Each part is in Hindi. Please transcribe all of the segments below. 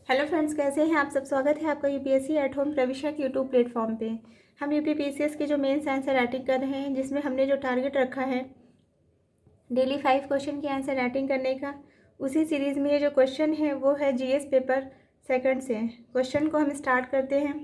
हेलो फ्रेंड्स, कैसे हैं आप सब। स्वागत है आपका यूपीएससी एट होम प्रविशा के यूट्यूब प्लेटफॉर्म पे। हम यूपीपीसीएस के जो मेंस आंसर राइटिंग कर रहे हैं, जिसमें हमने जो टारगेट रखा है डेली 5 क्वेश्चन की आंसर राइटिंग करने का, उसी सीरीज़ में ये जो क्वेश्चन है वो है जीएस पेपर सेकंड से। क्वेश्चन को हम स्टार्ट करते हैं।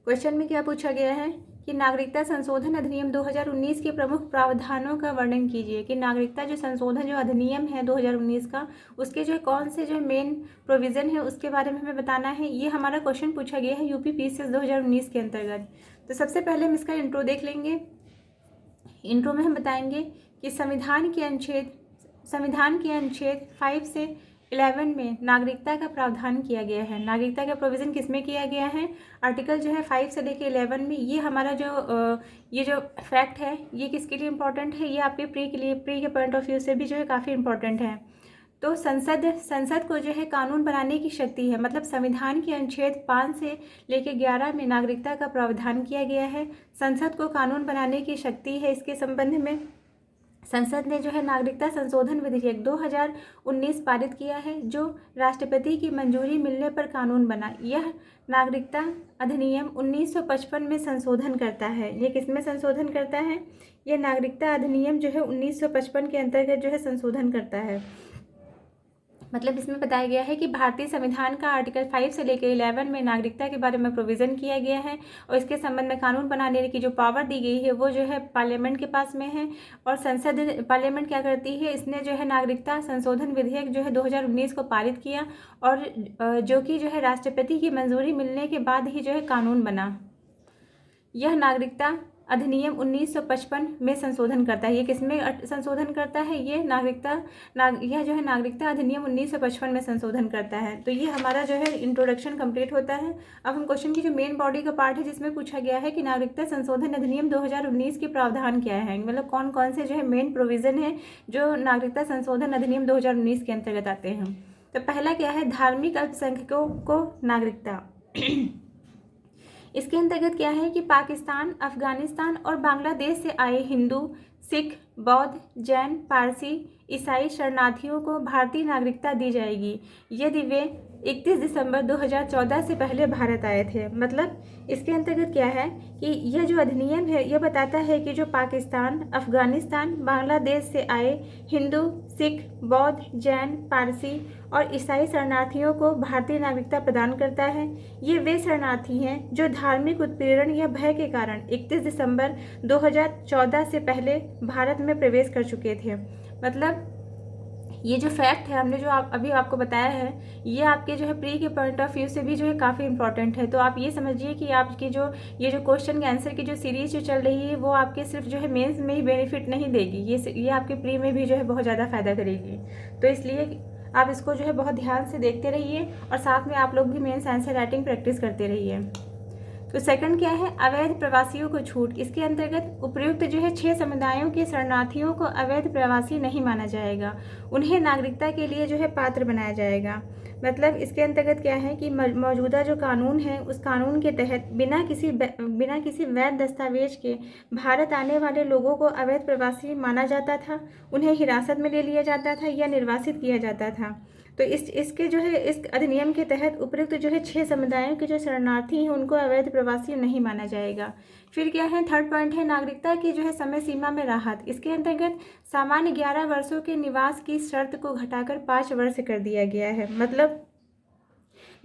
क्वेश्चन में क्या पूछा गया है कि नागरिकता संशोधन अधिनियम 2019 के प्रमुख प्रावधानों का वर्णन कीजिए। कि नागरिकता जो संशोधन जो अधिनियम है 2019 का, उसके जो कौन से जो मेन प्रोविज़न है उसके बारे में हमें बताना है। ये हमारा क्वेश्चन पूछा गया है यूपी पीसीएस 2019 के अंतर्गत। तो सबसे पहले हम इसका इंट्रो देख लेंगे। इंट्रो में हम बताएंगे कि संविधान के अनुच्छेद 5 से 11 में नागरिकता का प्रावधान किया गया है। नागरिकता का प्रोविज़न किस में किया गया है? आर्टिकल जो है 5 से लेकर 11 में। ये हमारा ये जो फैक्ट है ये किसके लिए इम्पोर्टेंट है? ये आपके प्री के पॉइंट ऑफ व्यू से भी जो है काफ़ी इम्पोर्टेंट है। तो संसद को जो है कानून बनाने की शक्ति है। मतलब संविधान के अनुच्छेद 5 से लेकर 11 में नागरिकता का प्रावधान किया गया है। संसद को कानून बनाने की शक्ति है। इसके संबंध में संसद ने जो है नागरिकता संशोधन विधेयक 2019 पारित किया है, जो राष्ट्रपति की मंजूरी मिलने पर कानून बना। यह नागरिकता अधिनियम 1955 में संशोधन करता है। ये किस में संशोधन करता है? यह नागरिकता अधिनियम जो है 1955 के अंतर्गत जो है संशोधन करता है। मतलब इसमें बताया गया है कि भारतीय संविधान का आर्टिकल 5 से लेकर 11 में नागरिकता के बारे में प्रोविज़न किया गया है, और इसके संबंध में कानून बनाने की जो पावर दी गई है वो जो है पार्लियामेंट के पास में है। और पार्लियामेंट क्या करती है? इसने जो है नागरिकता संशोधन विधेयक जो है 2019 को पारित किया, और जो कि जो है राष्ट्रपति की मंजूरी मिलने के बाद ही जो है कानून बना। यह नागरिकता अधिनियम 1955 में संशोधन करता है। ये किस में संशोधन करता है? ये यह जो है नागरिकता अधिनियम 1955 में संशोधन करता है। तो ये हमारा जो है इंट्रोडक्शन कंप्लीट होता है। अब हम क्वेश्चन की जो मेन बॉडी का पार्ट है, जिसमें पूछा गया है कि नागरिकता संशोधन अधिनियम 2019 के प्रावधान क्या है। मतलब कौन कौन से जो है मेन प्रोविज़न है जो नागरिकता संशोधन अधिनियम 2019 के अंतर्गत आते हैं। तो पहला क्या है? धार्मिक अल्पसंख्यकों को नागरिकता। इसके अंतर्गत क्या है कि पाकिस्तान, अफगानिस्तान और बांग्लादेश से आए हिंदू, सिख, बौद्ध, जैन, पारसी, ईसाई शरणार्थियों को भारतीय नागरिकता दी जाएगी यदि वे 31 दिसंबर 2014 से पहले भारत आए थे। मतलब इसके अंतर्गत क्या है कि यह जो अधिनियम है यह बताता है कि जो पाकिस्तान, अफगानिस्तान, बांग्लादेश से आए हिंदू, सिख, बौद्ध, जैन, पारसी और ईसाई शरणार्थियों को भारतीय नागरिकता प्रदान करता है। ये वे शरणार्थी हैं जो धार्मिक उत्पीड़न या भय के कारण 31 दिसंबर 2014 से पहले भारत में प्रवेश कर चुके थे। मतलब ये जो फैक्ट है हमने जो अभी आपको बताया है, ये आपके जो है प्री के पॉइंट ऑफ व्यू से भी जो है काफ़ी इंपॉर्टेंट है। तो आप ये समझिए कि आपकी ये जो क्वेश्चन के आंसर की जो सीरीज जो चल रही है वो आपके सिर्फ जो है मेंस में ही बेनिफिट नहीं देगी, ये आपके प्री में भी जो है बहुत ज़्यादा फायदा करेगी। तो इसलिए आप इसको जो है बहुत ध्यान से देखते रहिए, और साथ में आप लोग भी मेंस आंसर राइटिंग प्रैक्टिस करते रहिए। तो सेकंड क्या है? अवैध प्रवासियों को छूट। इसके अंतर्गत उपर्युक्त जो है 6 समुदायों के शरणार्थियों को अवैध प्रवासी नहीं माना जाएगा, उन्हें नागरिकता के लिए जो है पात्र बनाया जाएगा। मतलब इसके अंतर्गत क्या है कि मौजूदा जो कानून है उस कानून के तहत बिना किसी वैध दस्तावेज के भारत आने वाले लोगों को अवैध प्रवासी माना जाता था, उन्हें हिरासत में ले लिया जाता था या निर्वासित किया जाता था। तो इसके जो है इस अधिनियम के तहत उपयुक्त जो है 6 समुदायों के जो शरणार्थी हैं उनको अवैध प्रवासी नहीं माना जाएगा। फिर क्या है? थर्ड पॉइंट है नागरिकता की जो है समय सीमा में राहत। इसके अंतर्गत सामान्य 11 वर्षों के निवास की शर्त को घटाकर 5 वर्ष कर दिया गया है। मतलब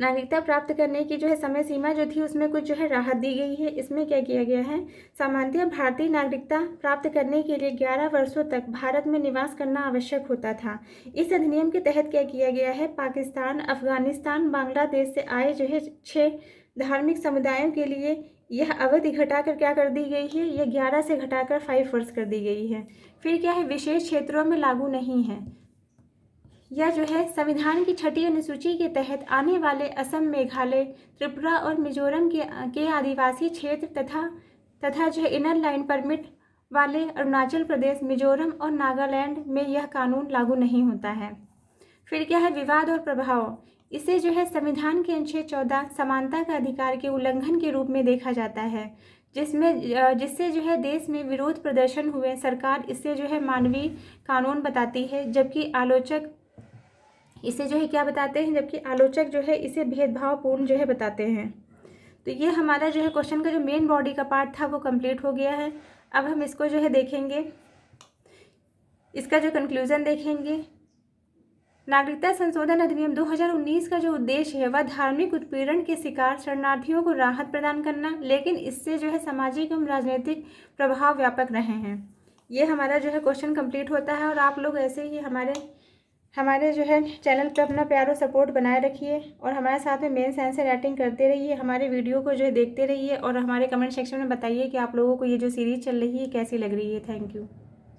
नागरिकता प्राप्त करने की जो है समय सीमा जो थी उसमें कुछ जो है राहत दी गई है। इसमें क्या किया गया है? सामान्यतः भारतीय नागरिकता प्राप्त करने के लिए 11 वर्षों तक भारत में निवास करना आवश्यक होता था। इस अधिनियम के तहत क्या किया गया है? पाकिस्तान, अफगानिस्तान, बांग्लादेश से आए जो है 6 धार्मिक समुदायों के लिए यह अवधि घटाकर क्या कर दी गई है? यह 11 से घटाकर 5 वर्ष कर दी गई है। फिर क्या है? विशेष क्षेत्रों में लागू नहीं है। यह जो है संविधान की 6ठी अनुसूची के तहत आने वाले असम, मेघालय, त्रिपुरा और मिजोरम के आदिवासी क्षेत्र तथा जो है इनर लाइन परमिट वाले अरुणाचल प्रदेश, मिजोरम और नागालैंड में यह कानून लागू नहीं होता है। फिर क्या है? विवाद और प्रभाव। इसे जो है संविधान के अनुच्छेद 14 समानता का अधिकार के उल्लंघन के रूप में देखा जाता है, जिससे जो है देश में विरोध प्रदर्शन हुए। सरकार इसे जो है मानवीय कानून बताती है, जबकि आलोचक इसे जो है क्या बताते हैं, जबकि आलोचक जो है इसे भेदभावपूर्ण जो है बताते हैं। तो ये हमारा जो है क्वेश्चन का जो मेन बॉडी का पार्ट था वो कंप्लीट हो गया है। अब हम इसको जो है देखेंगे, इसका जो कंक्लूज़न देखेंगे। नागरिकता संशोधन अधिनियम 2019 का जो उद्देश्य है वह धार्मिक उत्पीड़न के शिकार शरणार्थियों को राहत प्रदान करना, लेकिन इससे जो है सामाजिक एवं राजनीतिक प्रभाव व्यापक रहे हैं। ये हमारा जो है क्वेश्चन कंप्लीट होता है। और आप लोग ऐसे ही हमारे जो है चैनल पर अपना प्यार और सपोर्ट बनाए रखिए और हमारे साथ में मेंस आंसर राइटिंग करते रहिए। हमारे वीडियो को जो है देखते रहिए और हमारे कमेंट सेक्शन में बताइए कि आप लोगों को ये जो सीरीज़ चल रही है कैसी लग रही है। Thank you.